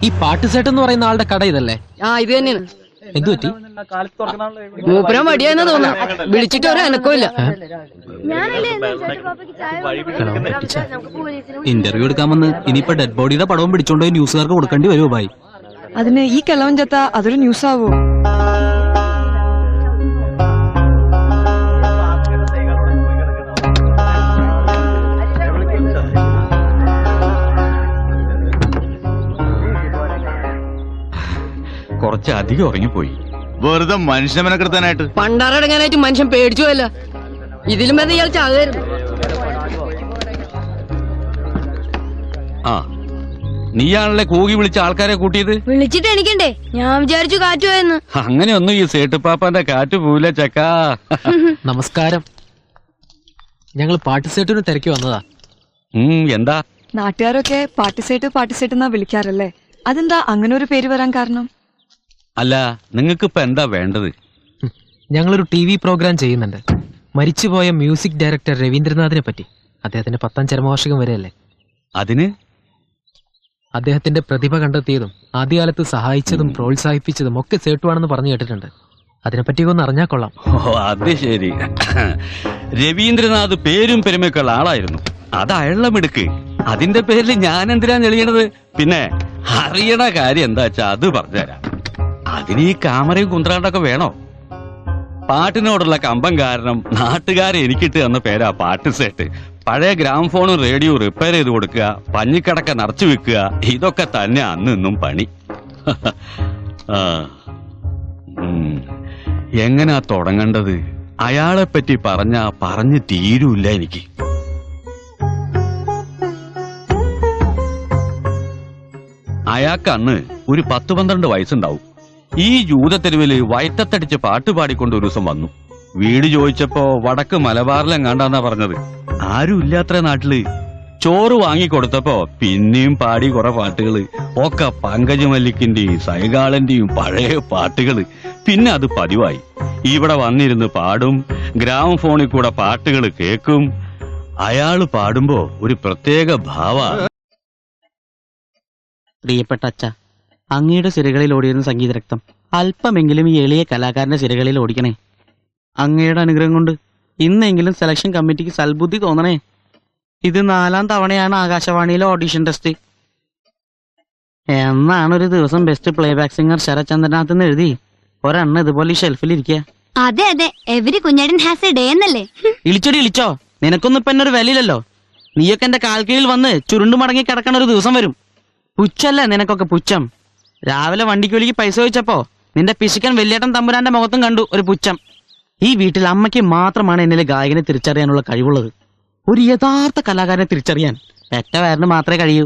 ഈ പാട്ടുസേട്ട് എന്ന് പറയുന്ന ആളുടെ കട ഇതല്ലേ? ആ ഇത് തന്നെയാണ്. എന്തു പറ്റി? മൂപ്പര മടിയാന്ന് തോന്നുന്നു. വിളിച്ചിട്ട് ഒരു അനക്കമില്ല. ഇന്റർവ്യൂ എടുക്കാമെന്ന് ഇനിയിപ്പോ ഡെഡ് ബോഡിയുടെ പടവും പിടിച്ചോണ്ട് ന്യൂസുകാർക്ക് കൊടുക്കേണ്ടി വരുമോ ഭായി? അതിന് ഈ കിളവൻ ചത്ത അതൊരു ന്യൂസ് ആവോ? കുറച്ചധികം ഉറങ്ങിപ്പോയി. വെറുതെ മനുഷ്യനെ മെനക്കെടുത്താനായിട്ട്. പണ്ടാറടങ്ങാനായിട്ട് മനുഷ്യൻ പേടിച്ചു പോയല്ല. ഇതിലും വരെ ഇയാൾ ചാകായിരുന്നു. ആ നീയാണല്ലേ കൂകി വിളിച്ച ആൾക്കാരെ കൂട്ടിയത്? വിളിച്ചിട്ട് എണിക്കണ്ടേ? ഞാൻ വിചാരിച്ചു കാറ്റ് പോയെന്ന്. അങ്ങനെയൊന്നും ഈ സേട്ടുപ്പാപ്പാന്റെ കാറ്റ് പോവില്ല ചക്കാ. നമസ്കാരം. ഞങ്ങൾ പാട്ടുസേട്ടിന് തിരക്കി വന്നതാ. എന്താ? നാട്ടുകാരൊക്കെ പാട്ടിസേട്ട് എന്നാ വിളിക്കാറല്ലേ? അതെന്താ അങ്ങനെ ഒരു പേര് വരാൻ കാരണം? അല്ല, നിങ്ങൾക്കിപ്പോ എന്താ വേണ്ടത്? ഞങ്ങളൊരു TV പ്രോഗ്രാം ചെയ്യുന്നുണ്ട്. മരിച്ചുപോയ മ്യൂസിക് ഡയറക്ടർ രവീന്ദ്രനാഥിനെ പറ്റി. അദ്ദേഹത്തിന്റെ 10ാം ചരമവാർഷികം വരെയല്ലേ. അതിന് അദ്ദേഹത്തിന്റെ പ്രതിഭ കണ്ടെത്തിയതും ആദ്യകാലത്ത് സഹായിച്ചതും പ്രോത്സാഹിപ്പിച്ചതും ഒക്കെ സേട്ടുവാണെന്ന് പറഞ്ഞു കേട്ടിട്ടുണ്ട്. അതിനെപ്പറ്റി ഒന്ന് അറിഞ്ഞാൽ കൊള്ളാം. ഓ അത് ശരി. രവീന്ദ്രനാഥ് പേരും പെരുമയൊക്കെയുള്ള ആളായിരുന്നു. അത് അയളമെടുക്ക്. അതിന്റെ പേരിൽ ഞാൻ എന്തിനാ ഞെളിയണത്? പിന്നെ അറിയണ കാര്യം എന്താ വെച്ചാ അത് പറഞ്ഞുതരാം. അതിന് ഈ കാമറയും കുന്ത്രാണ്ടൊക്കെ വേണോ? പാട്ടിനോടുള്ള കമ്പം കാരണം നാട്ടുകാരെ എനിക്കിട്ട് തന്ന പേരാ പാട്ടുസേട്ട്. പഴയ ഗ്രാംഫോണും റേഡിയോ റിപ്പയർ ചെയ്ത് കൊടുക്കുക, പഞ്ഞിക്കടക്ക നിറച്ചു വെക്കുക, ഇതൊക്കെ തന്നെ അന്ന് ഇന്നും പണി. എങ്ങനാ തുടങ്ങേണ്ടത്? അയാളെ പറ്റി പറഞ്ഞു തീരൂല്ല എനിക്ക്. അയാൾക്ക് അന്ന് ഒരു 10-12 വയസ്സുണ്ടാവും. ഈ ജൂതത്തെരുവില് വയറ്റത്തടിച്ച് പാട്ടുപാടിക്കൊണ്ട് ഒരു ദിവസം വന്നു. വീട് ചോദിച്ചപ്പോ വടക്ക് മലബാറിലെങ്ങാണ്ടാന്നാ പറഞ്ഞത്. ആരും ഇല്ലാത്ര നാട്ടില്. ചോറ് വാങ്ങിക്കൊടുത്തപ്പോ പിന്നെയും പാടി കുറെ പാട്ടുകള്. ഒക്കെ പങ്കജ് മല്ലിക്കിന്റെയും സൈഗാളന്റെയും പഴയ പാട്ടുകള്. പിന്നെ അത് പതിവായി. ഇവിടെ വന്നിരുന്ന് പാടും, ഗ്രാമഫോണിൽ കൂടെ പാട്ടുകൾ കേൾക്കും. അയാള് പാടുമ്പോ ഒരു പ്രത്യേക ഭാവ. പ്രിയപ്പെട്ട അച്ഛ, അങ്ങയുടെ സിരകളിൽ ഓടിയിരുന്ന സംഗീത രക്തം അല്പമെങ്കിലും ഈ എളിയ കലാകാരന്റെ സിരകളിൽ ഓടിക്കണേ. അങ്ങയുടെ അനുഗ്രഹം കൊണ്ട് ഇന്നെങ്കിലും സെലക്ഷൻ കമ്മിറ്റിക്ക് സൽബുദ്ധി തോന്നണേ. ഇത് 4ാം തവണയാണ് ആകാശവാണിയിലെ ഓഡിഷൻ ടെസ്റ്റ്. എന്നാണ് ഒരു ദിവസം ബെസ്റ്റ് പ്ലേബാക്ക് സിംഗർ ശരത്ചന്ദ്രനാഥ് എന്ന് എഴുതി ഒരെണ്ണം ഇതുപോലെ ഈ ഷെൽഫിൽ ഇരിക്കുക. അതെ അതെ, എവരി കുഞ്ഞേടൻ ഹാസ് എ ഡേ എന്നല്ലേ? ഇളിച്ചോടി ഇളിച്ചോ, നിനക്കൊന്നും ഇപ്പൊ എന്നൊരു വിലയില്ലല്ലോ. നീയൊക്കെ എന്റെ കാൽക്കീഴിൽ വന്ന് ചുരുണ്ടു മടങ്ങി കിടക്കണ ഒരു ദിവസം വരും. പുച്ഛല്ലേ നിനക്കൊക്കെ പുച്ഛം. രാവിലെ വണ്ടിക്കൂലിക്ക് പൈസ ചോദിച്ചപ്പോ നിന്റെ പിശുക്കൻ വലിയേട്ടൻ തമ്പുരാന്റെ മുഖത്തും കണ്ടു ഒരു പുച്ഛം. ഈ വീട്ടിൽ അമ്മയ്ക്ക് മാത്രമാണ് എന്നിലെ ഗായകനെ തിരിച്ചറിയാനുള്ള കഴിവുള്ളത്. ഒരു യഥാർത്ഥ കലാകാരനെ തിരിച്ചറിയാൻ പെറ്റ വയറിന് മാത്രമേ കഴിയൂ.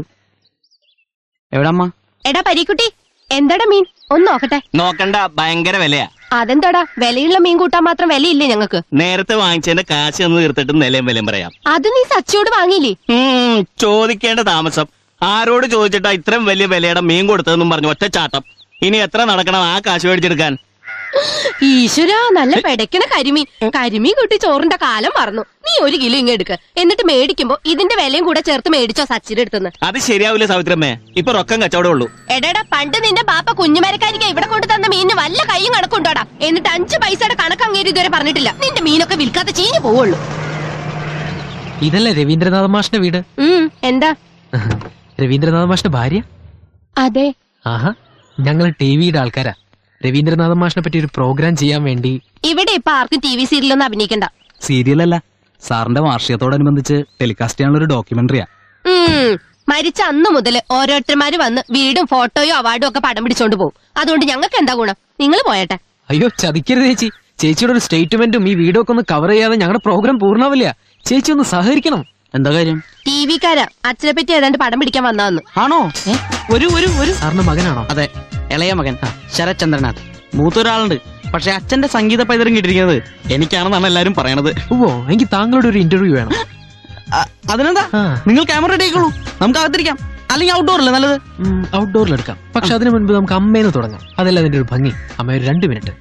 എവിടെ അമ്മ? എടാ പരീക്കുട്ടി, എന്താടാ മീൻ? ഒന്ന് നോക്കട്ടെ. നോക്കണ്ട, ഭയങ്കര വിലയാ. അതെന്താടാ, വിലയുള്ള മീൻ കൂട്ടാൻ മാത്രം വിലയില്ലേ ഞങ്ങൾക്ക്? നേരത്തെ വാങ്ങിച്ചതിന്റെ കാശ് ഒന്ന് തീർത്തിട്ട് നിലയും വിലയും പറയാം. അത് നീ സച്ചിയോട് വാങ്ങിയില്ലേ? ചോദിക്കേണ്ട താമസം. ആരോട് ചോദിച്ചിട്ടാ ഇത്രയും വലിയ വിലയുടെ മീൻ കൊടുത്തതെന്നും പറഞ്ഞു ഒറ്റ ചാട്ടം. ഇനി എത്ര നടക്കണം ആ കാശ് മേടിച്ചെടുക്കാൻ? ഈശ്വരാ, നല്ല പെടക്കണ കരിമീൻ കൂട്ടി ചോറിന്റെ കാലം മറന്നു. നീ 1 കിലോ ഇങ്ങ് എടുക്ക. എന്നിട്ട് മേടിക്കുമ്പോ ഇതിന്റെ വിലയും കൂടെ ചേർത്ത് മേടിച്ചോ സച്ചിന്റെ അടുത്തുനിന്ന്. അത് ശരിയാവില്ല സാവിത്രമ്മേ, ഇപ്പൊ റൊക്കം കച്ചവടം ഉള്ളൂ. എടാ, പണ്ട് നിന്റെ ബാപ്പ കുഞ്ഞുമരക്കാരിക്ക് ഇവിടെ കൊണ്ടു തന്ന മീനിന് വല്ല കയ്യും കണക്കുണ്ടോടാ? എന്നിട്ട് 5 പൈസയുടെ കണക്ക് അങ്ങേര് ഇതുവരെ പറഞ്ഞിട്ടില്ല. നിന്റെ മീനൊക്കെ വിൽക്കാത്ത ചീഞ്ഞു പോവുള്ളൂ. ഇതല്ലേ രവീന്ദ്രനാഥ മാഷിന്റെ വീട്? എന്താ? രവീന്ദ്രനാഥ മാഷിന്റെ ഭാര്യ? അതെ. ആഹാ, ഞങ്ങൾ ടിവിയുടെ ആൾക്കാരാ. രവീന്ദ്രനാഥ മാഷിനെ പറ്റി ഒരു പ്രോഗ്രാം ചെയ്യാൻ വേണ്ടി. ഇവിടെ ഇപ്പൊ ആർക്കും TV സീരിയലൊന്നും അഭിനയിക്കണ്ട. സീരിയലല്ല, സാറിന്റെ വാർഷികത്തോടനുബന്ധിച്ച് ടെലികാസ്റ്റ് ചെയ്യാനുള്ള ഒരു ഡോക്യുമെന്ററിയാ. മരിച്ച അന്ന് മുതൽ ഓരോരുത്തർമാര് വന്ന് വീടും ഫോട്ടോയോ അവാർഡും ഒക്കെ പടം പിടിച്ചോണ്ട് പോകും. അതുകൊണ്ട് ഞങ്ങൾക്ക് എന്താ ഗുണം? നിങ്ങൾ പോയട്ടെ. അയ്യോ ചതിക്കരുത് ചേച്ചി. ചേച്ചിയുടെ ഒരു സ്റ്റേറ്റ്മെന്റും ഈ വീഡിയോ ഒക്കെ ഒന്ന് കവർ ചെയ്യാതെ ഞങ്ങളുടെ പ്രോഗ്രാം പൂർണ്ണാവില്ല. ചേച്ചി ഒന്ന് സഹകരിക്കണം. എന്താ കാര്യം? TV-ക്കാരാ അച്ഛനെ പറ്റി ഏതാണ്ട് പടം പിടിക്കാൻ വന്നതെന്ന്. ആണോ? ഒരു സാറിന്റെ മകനാണോ? അതെ, ഇളയ മകൻ ശരത്ചന്ദ്രനാഥ്. മൂത്തൊരാളുണ്ട്. പക്ഷെ അച്ഛന്റെ സംഗീത പൈതൃകം കിട്ടിയിരിക്കുന്നത് എനിക്കാണെന്നാണ് എല്ലാരും പറയണത്. ഓ, എനിക്ക് താങ്കളുടെ ഒരു ഇന്റർവ്യൂ വേണം. അതിനെന്താ, നിങ്ങൾ ക്യാമറ റെഡി ആയിക്കോളൂ, നമുക്ക് അകത്തിരിക്കാം. അല്ലെങ്കിൽ ഔട്ട്ഡോറല്ലേ നല്ലത്? ഔട്ട്ഡോറിൽ എടുക്കാം. പക്ഷെ അതിനു മുൻപ് നമുക്ക് അമ്മേന്ന് തുടങ്ങാം. അതല്ല അതിന്റെ ഒരു ഭംഗി. അമ്മ ഒരു 2 മിനിറ്റ്.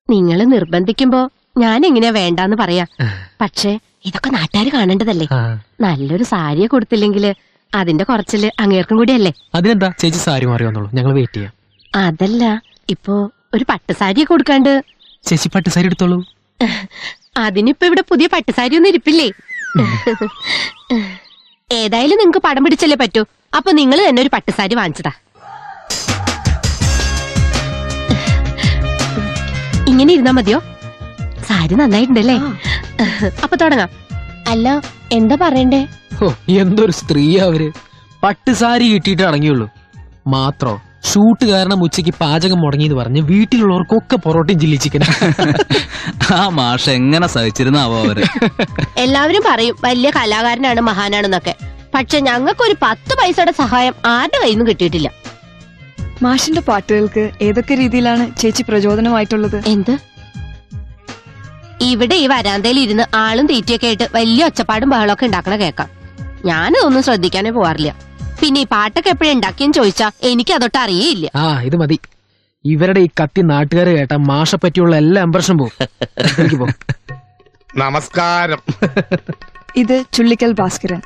നിങ്ങള് നിർബന്ധിക്കുമ്പോ ഞാൻ എങ്ങനെയാ വേണ്ടാന്ന് പറയാ. പക്ഷേ ഇതൊക്കെ നാട്ടുകാർ കാണേണ്ടതല്ലേ? നല്ലൊരു സാരിയെ കൊടുത്തില്ലെങ്കില് അതിന്റെ കുറച്ചില് അങ്ങേർക്കും കൂടിയല്ലേ. അതിനെന്താ ചേച്ചി സാരി മാറി വന്നോളൂ, ഞങ്ങൾ വെയിറ്റ് ചെയ്യാം. അതല്ല, ഇപ്പൊ ഒരു പട്ടുസാരി കൊടുക്കാണ്ട്. ചേച്ചി പട്ട് സാരി എടുത്തോളൂ. അതിനിപ്പോ ഇവിടെ പുതിയ പട്ടുസാരി ഒന്നും ഇരിപ്പില്ലേ? ഏതായാലും നിങ്ങക്ക് പടം പിടിച്ചല്ലേ പറ്റൂ. അപ്പൊ നിങ്ങൾ തന്നെ ഒരു പട്ടുസാരി വാങ്ങിച്ചതാ. ഇങ്ങനെ ഇരുന്നാ മതിയോ? സാരി നന്നായിട്ടുണ്ടല്ലേ? അപ്പൊ തുടങ്ങാം. അല്ല, എന്താ പറയണ്ടേ? ഓ, എന്തൊരു സ്ത്രീയാ അവര്. പട്ട് സാരി കിട്ടിയിട്ട് അടങ്ങിയുള്ളൂ. മാത്രോ ഷൂട്ട് കാരണം ഉച്ചയ്ക്ക് പാചകം മുടങ്ങിയെന്ന് പറഞ്ഞ് വീട്ടിലുള്ളവർക്കൊക്കെ പൊറോട്ടയും ചില്ലി ചിക്കൻ. ആ മാഷ എങ്ങനെ സഹിച്ചിരുന്നാവോ അവര്. എല്ലാവരും പറയും വലിയ കലാകാരനാണ്, മഹാനാണെന്നൊക്കെ. പക്ഷെ ഞങ്ങൾക്കൊരു 10 പൈസയുടെ സഹായം ആരുടെ കയ്യിൽ നിന്നും കിട്ടിയിട്ടില്ല. മാഷിന്റെ പാട്ടുകൾക്ക് ഏതൊക്കെ രീതിയിലാണ് ചേച്ചി പ്രചോദനമായിട്ടുള്ളത്? എന്ത്? ഇവിടെ ഈ വരാന്തയിൽ ഇരുന്ന് ആളും തീറ്റയൊക്കെ ആയിട്ട് വലിയ ഒച്ചപ്പാടും ബഹളമൊക്കെ ഉണ്ടാക്കണ കേൾക്കാം. ഞാനതൊന്നും ശ്രദ്ധിക്കാനേ പോവാറില്ല. പിന്നെ ഈ പാട്ടൊക്കെ എപ്പോഴും ഉണ്ടാക്കിയെന്ന് ചോദിച്ചാ എനിക്ക് അതൊട്ട് അറിയേയില്ല. ആ, ഇത് മതി. ഇവരുടെ ഈ കത്തി നാട്ടുകാരെ കേട്ട മാഷെ പറ്റിയുള്ള എല്ലാ എംപ്രഷനും പോകും. നമസ്കാരം. ഇത് ചുള്ളിക്കൽ ഭാസ്കരൻ,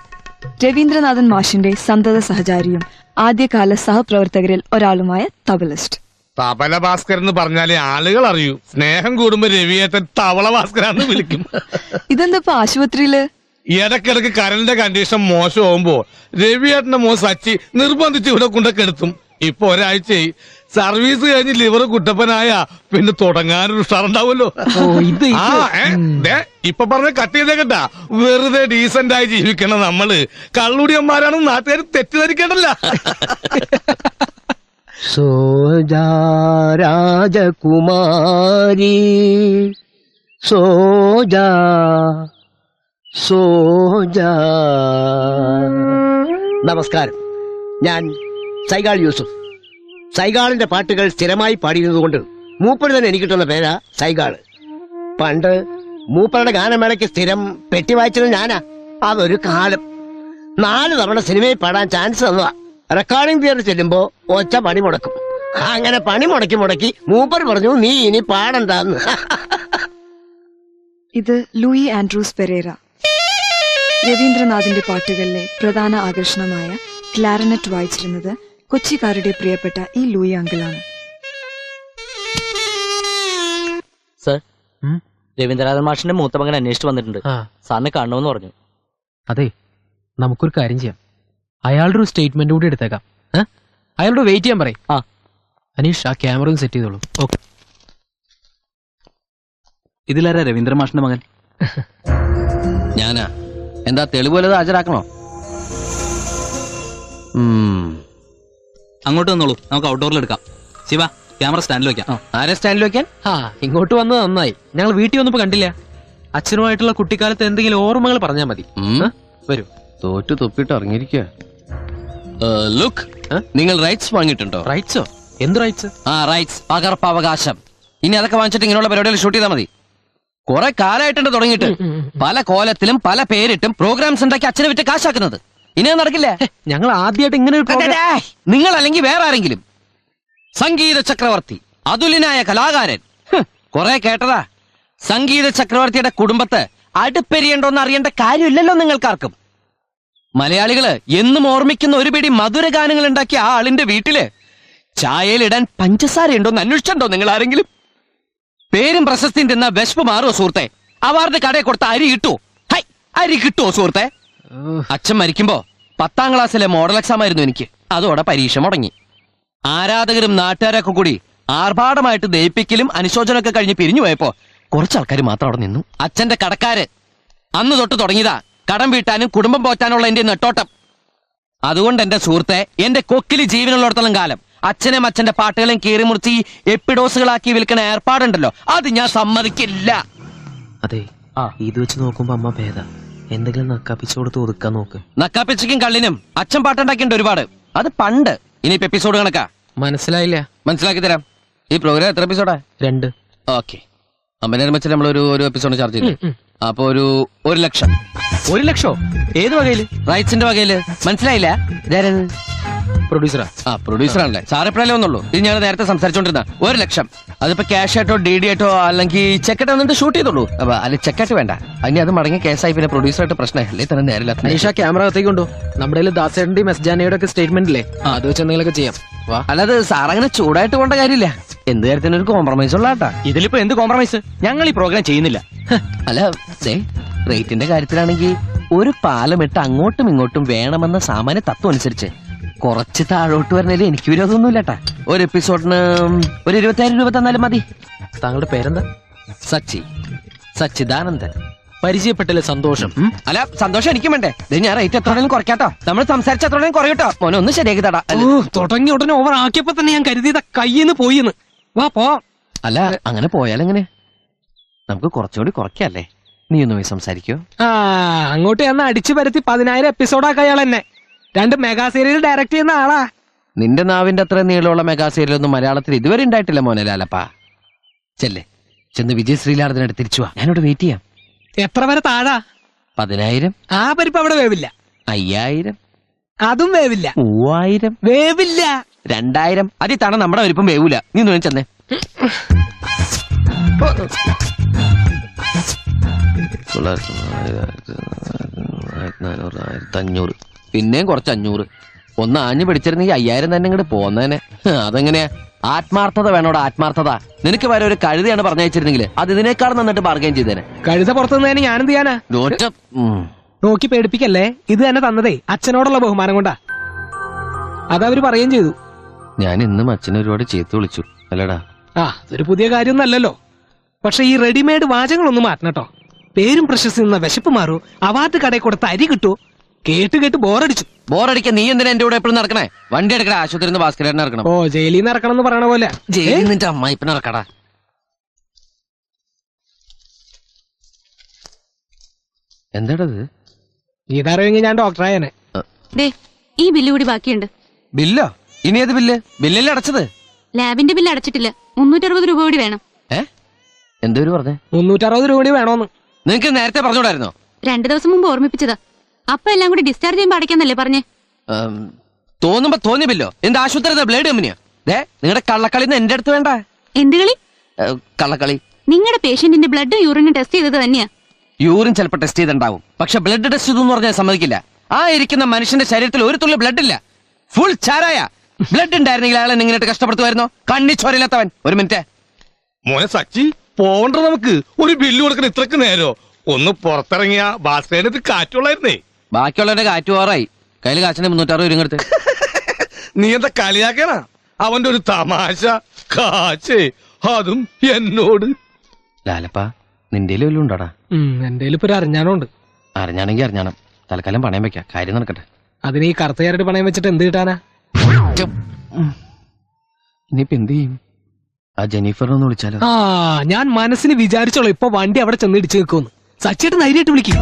രവീന്ദ്രനാഥൻ മാഷിന്റെ സന്തത സഹചാരിയും ആദ്യകാല സഹപ്രവർത്തകരിൽ ഒരാളുമായ തബലിസ്റ്റ്. തബല ഭാസ്കരൻ എന്ന് പറഞ്ഞാലേ ആളുകൾ അറിയൂ. സ്നേഹം കൂടുമ്പോ രവിയേട്ടൻ തവള ഭാസ്കരാന്ന് വിളിക്കും. ഇതെന്താ ആശുപത്രിയില്? ഇടക്കിടക്ക് കരലിന്റെ കണ്ടീഷൻ മോശമാകുമ്പോ രവിയേട്ടന്റെ മോൻ സച്ചി നിർബന്ധിച്ച് ഇവിടെ കൊണ്ടൊക്കെ എടുത്തും. ഇപ്പൊ ഒരാഴ്ചയായി. സർവീസ് കഴിഞ്ഞ് ലിവർ കുട്ടപ്പനായ പിന്നെ തുടങ്ങാനൊരു ഉഷാറുണ്ടാവുമല്ലോ. ഇപ്പൊ പറഞ്ഞ കട്ട് ചെയ്തേക്കട്ടാ. വെറുതെ ഡീസന്റ് ആയി ജീവിക്കണം നമ്മള്. കള്ളുടിയന്മാരാണെന്ന് നാട്ടുകാർ തെറ്റിദ്ധരിക്കണ്ടല്ല. സോജാ രാജകുമാരി സോജാ സോജാ. നമസ്കാരം, ഞാൻ സൈഗാൾ യൂസുഫ്. സൈഗാളിന്റെ പാട്ടുകൾ സ്ഥിരമായി പാടിയിരുന്നതുകൊണ്ട് മൂപ്പര് തന്നെ എനിക്ക് കിട്ടുന്ന പേരാ സൈഗാള്. പണ്ട് മൂപ്പരുടെ ഗാനമേളയ്ക്ക് സ്ഥിരം പെട്ടി വായിച്ചത് ഞാനാ. അതൊരു കാലം. 4 തവണ സിനിമയിൽ പാടാൻ ചാൻസ് തന്നതാ. റെക്കോർഡിംഗ് തിയേറ്റർ ചെല്ലുമ്പോ ഒച്ച പണി മുടക്കും. അങ്ങനെ പണി മുടക്കി മൂപ്പർ പറഞ്ഞു, നീ ഇനി പാടണ്ടെന്ന്. ഇത് ലൂയി ആൻഡ്രൂസ് പെരേര. രവീന്ദ്രനാഥിന്റെ പാട്ടുകളിലെ പ്രധാന ആകർഷണമായ ക്ലാരനറ്റ് വായിച്ചിരുന്നത് കൊച്ചിക്കാരുടെ പ്രിയപ്പെട്ട ഈ ലൂയി അങ്കിളാണ്. സർ, രവീന്ദ്രനാഥൻ മാഷിന്റെ മൂത്ത മകൻ അന്വേഷിച്ചു വന്നിട്ടുണ്ട്. ആ, സാറിനെ കാണണമെന്ന് പറഞ്ഞു. അതെ, നമുക്കൊരു കാര്യം ചെയ്യാം. അയാളുടെ ഒരു സ്റ്റേറ്റ്മെന്റ് കൂടി എടുത്തേക്കാം. അയാളോട് വെയിറ്റ് ചെയ്യാൻ പറയും. ആ, അനീഷ്, ആ ക്യാമറ സെറ്റ് ചെയ്തോളൂ. ഓക്കെ. ഇതിലാരാ രവീന്ദ്ര മാഷിന്റെ മകൻ? ഞാനാ. എന്താ തെളിവ് വല്ലതും ഹാജരാക്കണോ? അങ്ങോട്ട് വന്നോളൂ, നമുക്ക് ഔട്ട്ഡോറിൽ എടുക്കാം. ശിവ, ക്യാമറ സ്റ്റാൻഡിൽ വെക്കാം. ആരെ സ്റ്റാൻഡിൽ വെക്കാൻ? ആ, ഇങ്ങോട്ട് വന്നത് നന്നായി. ഞങ്ങൾ വീട്ടിൽ വന്നപ്പോ കണ്ടില്ല. അച്ഛനുമായിട്ടുള്ള കുട്ടിക്കാലത്ത് എന്തെങ്കിലും ഓർമ്മകൾ പറഞ്ഞാൽ മതി. വരൂ. തോറ്റു തൊപ്പിട്ട് ഇറങ്ങിയിരിക്കുക. ലുക്ക്, നിങ്ങൾ റൈറ്റ്സ് വാങ്ങിയിട്ടുണ്ടോ? റൈറ്റ്സോ? എന്ത് റൈറ്റ്സ്? ആ, റൈറ്റ്സ്, പകർപ്പവകാശം. ഇനി അതൊക്കെ വാങ്ങിച്ചിട്ട് ഇങ്ങനെയുള്ള പരിപാടികൾ ഷൂട്ട് ചെയ്താൽ മതി. കുറെ കാലമായിട്ടുണ്ട് തുടങ്ങിയിട്ട്. പല കോലത്തിലും പല പേരിട്ടും പ്രോഗ്രാംസ് ഉണ്ടാക്കി അച്ഛനെ വിറ്റ് കാശാക്കുന്നത്. ഇനി അത് നടക്കില്ല. ഞങ്ങൾ ആദ്യമായിട്ട് ഇങ്ങനെ ഒരു program- നിങ്ങൾ അല്ലെങ്കിൽ വേറെ ആരെങ്കിലും. സംഗീത ചക്രവർത്തി, അതുലിനായ കലാകാരൻ. കുറെ കേട്ടതാ. സംഗീത ചക്രവർത്തിയുടെ കുടുംബത്ത് അടുപ്പെരിയണ്ടോന്ന് അറിയേണ്ട കാര്യമില്ലല്ലോ നിങ്ങൾക്കാർക്കും. മലയാളികള് എന്നും ഓർമ്മിക്കുന്ന ഒരു പിടി മധുര ഗാനങ്ങൾ ഉണ്ടാക്കിയ ആ ആളിന്റെ വീട്ടില് ചായയിലിടാൻ പഞ്ചസാര ഉണ്ടോന്ന് അന്വേഷിച്ചിട്ടുണ്ടോ നിങ്ങൾ ആരെങ്കിലും? പേരും പ്രശസ്തിയും തിന്ന വിശപ്പ് മാറുമോ സുഹൃത്തെ? അവാർഡ് കടയിൽ കൊടുത്ത അരി കിട്ടുമോ? ഹൈ, അരി കിട്ടുമോ സുഹൃത്തെ? അച്ഛൻ മരിക്കുമ്പോ 10ാം ക്ലാസ്സിലെ മോഡൽ എക്സാം ആയിരുന്നു എനിക്ക്. അതോടെ പരീക്ഷ മുടങ്ങി. ആരാധകരും നാട്ടുകാരൊക്കെ കൂടി ആർഭാടമായിട്ട് ദയിപ്പിക്കലും അനുശോചനമൊക്കെ കഴിഞ്ഞ് പിരിഞ്ഞു പോയപ്പോ കുറച്ചാൾക്കാർ മാത്രം അവിടെ നിന്നു. അച്ഛന്റെ കടക്കാര് അന്ന് തൊട്ട് തുടങ്ങിയതാ കടം വീട്ടാനും കുടുംബം പോറ്റാനുള്ള എന്റെ നെട്ടോട്ടം. അതുകൊണ്ട് എന്റെ സുഹൃത്തെ, എന്റെ കൊക്കിലി ജീവനുള്ളിടത്തോളം കാലം അച്ഛനും അച്ഛന്റെ പാട്ടുകളും കീറി മുറിച്ച് ഈ എപ്പിഡോസുകളാക്കി വിൽക്കണ ഏർപ്പാടുണ്ടല്ലോ, അത് ഞാൻ സമ്മതിക്കില്ല. അതെ, ഇത് വെച്ച് നോക്കുമ്പോ അമ്മ ഭേദ. എന്തെങ്കിലും നക്കാപ്പിച്ചു കൊടുത്ത് ഒതുക്കാൻ നോക്ക്. നക്കാപ്പിച്ചയ്ക്കും കള്ളിനും അച്ഛൻ പാട്ടുണ്ടാക്കിണ്ട് ഒരുപാട്. അത് പണ്ട്. ഇനിയിപ്പോ എപ്പിസോഡ് കണക്കാ. മനസ്സിലായില്ല? മനസ്സിലാക്കി തരാം. ഈ പ്രോഗ്രാം എത്ര എപ്പിസോഡാ? 2. ഓക്കെ, അമ്പതിനായിരം വെച്ചിട്ട് നമ്മൾ ഒരു എപ്പിസോഡ് ചാർജ് ചെയ്തു. അപ്പൊ 1 ലക്ഷം. 1 ലക്ഷോ? ഏത് വകയില്? റൈറ്റ്സിന്റെ വകയില്. മനസ്സിലായില്ല? പ്രൊഡ്യൂസറാ. ആ പ്രൊഡ്യൂസർ ആണല്ലേ. സാർ എപ്പോഴല്ലേ വന്നുള്ളൂ. ഇത് ഞാൻ നേരത്തെ സംസാരിച്ചോണ്ടിരുന്ന 1 ലക്ഷം. അതിപ്പോ ക്യാഷ് ആയിട്ടോ DD ആയിട്ടോ അല്ലെങ്കിൽ ചെക്കായിട്ട് വന്നിട്ട് ഷൂട്ട് ചെയ്തോളൂ. അല്ല ചെക്കായിട്ട് വേണ്ട. അതിന് അത് മടങ്ങിയ കേസായി പിന്നെ പ്രൊഡ്യൂസറായിട്ട് പ്രശ്നമായി. അല്ലേ തന്നെ നേരില്ല. നിഷ ക്യാമറ അകത്തേക്ക് കൊണ്ടു. നമ്മുടെ കയ്യിൽ ദാസേട്ടന്റെയും എസ് ജാനയുടെ ഒക്കെ സ്റ്റേറ്റ്മെന്റ് ഇല്ലേ, അത് വെച്ച് എന്തെങ്കിലുമൊക്കെ ചെയ്യാം. വാ. അല്ലാതെ സാർ അങ്ങനെ ചൂടായിട്ട് പോകേണ്ട കാര്യമില്ല. എന്ത് കാര്യത്തിനൊരു കോംപ്രമൈസ് ഉള്ള കേട്ടാ. ഇതിലിപ്പോ എന്ത് കോംപ്രമൈസ്? ഞങ്ങൾ ഈ പ്രോഗ്രാം ചെയ്യുന്നില്ല. അല്ല റേറ്റിന്റെ കാര്യത്തിലാണെങ്കിൽ ഒരു പാലം ഇട്ട് അങ്ങോട്ടും ഇങ്ങോട്ടും വേണമെന്ന സാമാന്യ തത്വം അനുസരിച്ച് കുറച്ച് താഴോട്ട് വരുന്നതിൽ എനിക്ക് വിരോധമൊന്നുമില്ല കേട്ടാ. ഒരു എപ്പിസോഡിന് ഒരു 20,000 രൂപ തന്നാലും മതി. താങ്കളുടെ പേരെന്താ? സച്ചിദാനന്ദൻ. പരിചയപ്പെട്ടതിൽ സന്തോഷം. അല്ല സന്തോഷം എനിക്കും വേണ്ടേ. ഞാൻ റേറ്റ് എത്രയും കുറയ്ക്കാട്ടോ. നമ്മൾ സംസാരിച്ച എത്രയും കുറയട്ടോ. മോനെ ഒന്ന് ശരിയാക്കി തടാ. തുടങ്ങി ഉടനെ ഓവർ ആക്കിയപ്പോ തന്നെ ഞാൻ കരുതിയത് കയ്യിന്ന് പോയിന്ന്. വാ പോ. അല്ല അങ്ങനെ പോയാലെങ്ങനെ? നമുക്ക് കുറച്ചുകൂടി കുറയ്ക്കല്ലേ. നീ ഒന്ന് പോയി സംസാരിക്കോ? അങ്ങോട്ട് ചെന്ന് അടിച്ചു പരത്തി 10,000 എപ്പിസോഡാക്ക അയാൾ എന്നെ. 2 മെഗാ സീരിയൽ ഡയറക്ട് ചെയ്യുന്ന ആളാ. നിന്റെ നാവിന്റെ അത്ര നീളമുള്ള മെഗാ സീരിയലൊന്നും മലയാളത്തിൽ ഇതുവരെ ഉണ്ടായിട്ടില്ല മോനെ ലാലപ്പാ. ചെല്ലേ ചെന്ന് വിജയ് ശ്രീലാടത്തിനടുത്ത് തിരിച്ചു വാ. ഞാനിവിടെ വെയിറ്റ് ചെയ്യാം. എത്ര വരെ താഴാ? 10,000. ആ പരിപ്പ് അവിടെ വേവില്ല. 5,000. അതും വേവില്ല. 3,000. വേവില്ല. 2,000. അതിൽ തണ നമ്മുടെ വലിപ്പം വേവൂല. നീ ഒന്ന് ചെന്നേ. 500. പിന്നെയും കുറച്ച് 500. ഒന്ന് ആഞ്ഞു പിടിച്ചിരുന്നെങ്കിൽ 5,000 തന്നെ ഇങ്ങോട്ട് പോന്നേനെ. അതെങ്ങനെയാ? ആത്മാർത്ഥത വേണോടാ, ആത്മാർത്ഥത. നിനക്ക് വരെ ഒരു കഴുതയാണ് പറഞ്ഞയച്ചിരുന്നെങ്കിൽ അത് ഇതിനേക്കാൾ നന്നിട്ട് ബാർഗൈൻ ചെയ്തേനെ. കഴുത പുറത്തുനിന്നതിന് ഞാനെന്ത് ചെയ്യാനാ? നോക്കി പേടിപ്പിക്കല്ലേ. ഇത് തന്നെ തന്നതേ അച്ഛനോടുള്ള ബഹുമാനം കൊണ്ടാ. അതവര് പറയുകയും ചെയ്തു. ഞാൻ ഇന്നും അച്ഛനെ ഒരുപാട് ചേർത്ത് വിളിച്ചു അല്ലടാ. അതൊരു പുതിയ കാര്യമൊന്നല്ലല്ലോ. പക്ഷെ ഈ റെഡിമെയ്ഡ് വാചകങ്ങളൊന്നും മാറ്റണട്ടോ. പേരും പ്രശസ്തി നിന്ന വിശപ്പ് മാറൂ. അവാർഡ് കടയിൽ കൊടുത്ത അരി കിട്ടൂ. കേട്ട് കേട്ട് ബോറടിച്ചു. ബോറടിക്കാൻ നീ എന്തിനാ എന്റെ കൂടെ എപ്പോഴും നടക്കണേ? വണ്ടി എടുക്കണേ. ആശുപത്രി ഭാസ്കരൻ ഇറക്കണം. ജയിലിൽ നിന്ന് ഇറക്കണം എന്ന് പറയണ പോലെ. ജയിലിൽ നിന്റെ അമ്മായിപ്പനെ ഇറക്കടാ. എന്താടത്? ഇതറിയെങ്കിൽ ഞാൻ ഡോക്ടറായനെ. ഈ ബില്ല് കൂടി ബാക്കിയുണ്ട്. ബില്ലോ? ഇനി ഏത് ബില്ല്? ബില്ലല്ലേ അടച്ചത്? ലാബിന്റെ ബില്ല് അടച്ചിട്ടില്ല. 360 രൂപ കൂടി വേണം. എന്തോര് പറഞ്ഞേ? 360 രൂപ കൂടി വേണോന്ന്. നിനക്ക് നേരത്തെ പറഞ്ഞോടായിരുന്നോ? 2 ദിവസം മുമ്പ് ഓർമ്മിപ്പിച്ചതാ. അപ്പൊ എല്ലാം കൂടി ഡിസ്ചാർജ് ചെയ്യുമ്പോ അടയ്ക്കാന്നല്ലേ പറഞ്ഞേ? തോന്നുമ്പോ തോന്നിയ ബില്ലോ. എന്ത് ആശുപത്രി ബ്ലേഡ് കമ്പനിയാ? നിങ്ങളുടെ കള്ളക്കളിന്ന് എന്റെ അടുത്ത് വേണ്ട. എന്ത് കളി? കള്ളക്കളി. നിങ്ങളുടെ പേഷ്യന്റിന്റെ ബ്ലഡും യൂറിനും ടെസ്റ്റ് ചെയ്തത് തന്നെയാ. യൂറിൻ ചിലപ്പോൾ ടെസ്റ്റ് ചെയ്തിട്ടുണ്ടാവും. പക്ഷെ ബ്ലഡ് ടെസ്റ്റ് ചെയ്തു എന്ന് പറഞ്ഞാൽ സമ്മതിക്കില്ല. ആ ഇരിക്കുന്ന മനുഷ്യന്റെ ശരീരത്തിൽ ഒരു തുള്ളി ബ്ലഡ് ഇല്ല. ഫുൾ ചാരായ. ബ്ലഡ് ഉണ്ടായിരുന്നെങ്കിൽ അയാളെ ഇങ്ങനെ കഷ്ടപ്പെടുത്തുമായിരുന്നോ? കണ്ണി ചോരയില്ലാത്തവൻ. ഒരു മിനിറ്റ് മോനെ സച്ചി, പോകണ്ട. നമുക്ക് ഒരു ബില്ല് കൊടുക്കണം. ഇത്രക്ക് നേരോ? ഒന്ന് പുറത്തിറങ്ങിയ ഭാസ്കരന് കാറ്റുള്ളായിരുന്നേ. ബാക്കിയുള്ളവന്റെ കാറ്റ് പോറായി. കയ്യിൽ കാച്ചിന് 360 രൂപ എടുത്ത്. നീ എന്താ കളിയാക്കണ? അവന്റെ ഒരു തമാശ. കാച്ചേ, അതും എന്നോട്. ലാലപ്പാ, നിന്റെ വല്ലതും ഉണ്ടോടാ? എന്റെ ഇപ്പൊ ഒരു അറിഞ്ഞാണുണ്ട്. അറിഞ്ഞാണെങ്കിൽ അറിഞ്ഞാണം. തൽക്കാലം പണയം വെക്കാം. കാര്യം നടക്കട്ടെ. അതിന് ഈ കറുത്തയാരുടെ പണയം വെച്ചിട്ട് എന്ത് കിട്ടാനാ? ഇനിയിപ്പോ എന്ത് ചെയ്യും? ആ ജെനിഫറിനൊന്ന് വിളിച്ചാലോ? ഞാൻ മനസ്സിന് വിചാരിച്ചോളൂ. ഇപ്പൊ വണ്ടി അവിടെ ചെന്ന് ഇടിച്ചു നിൽക്കുമെന്ന്. സച്ചിട്ട് ധൈര്യമായിട്ട് വിളിക്കും.